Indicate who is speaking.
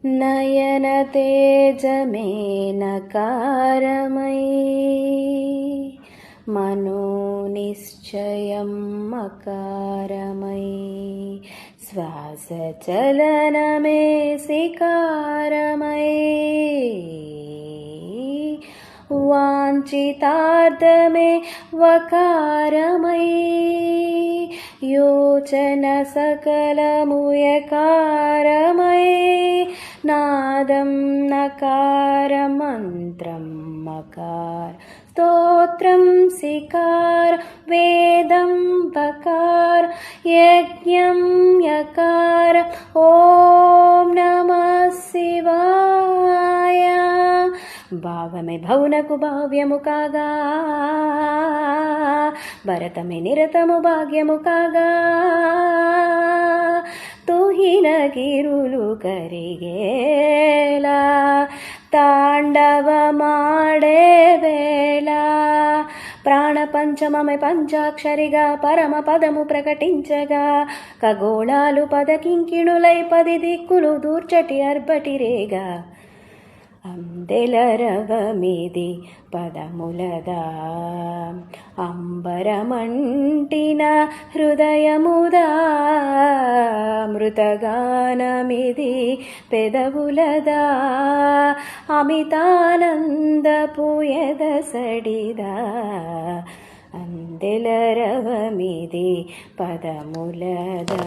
Speaker 1: नयनतेजमेनकारमयी मनोनिश्चयं मकारमयी श्वासचलनमे सिकारमयी वाञ्छितार्थमे वकारमयी योचन सकलमुयकारमयी नादं नकार मन्त्रं मकार स्तोत्रं सिकार वेदं बकार यज्ञं यकार ॐ नमः शिवाय భావమే భౌనకు భావ్యము కాగా భరతమే నిరతము భాగ్యము కాగా తుహిన గిరులు కరిగేలా తాండవమాడే వేళ ప్రాణపంచమమే పంచాక్షరిగా పరమ పదము ప్రకటించగా ఖగోళాలు పదకింకిణులై 10 దిక్కులు దూర్చటి అర్బటిరేగా అందెలరవమిది పదములదా అంబరమంటిన హృదయముదా మృతగానమిది పెదవులదా అమితానందపు ఎదసడిదా అందెలరవమిది పదములదా.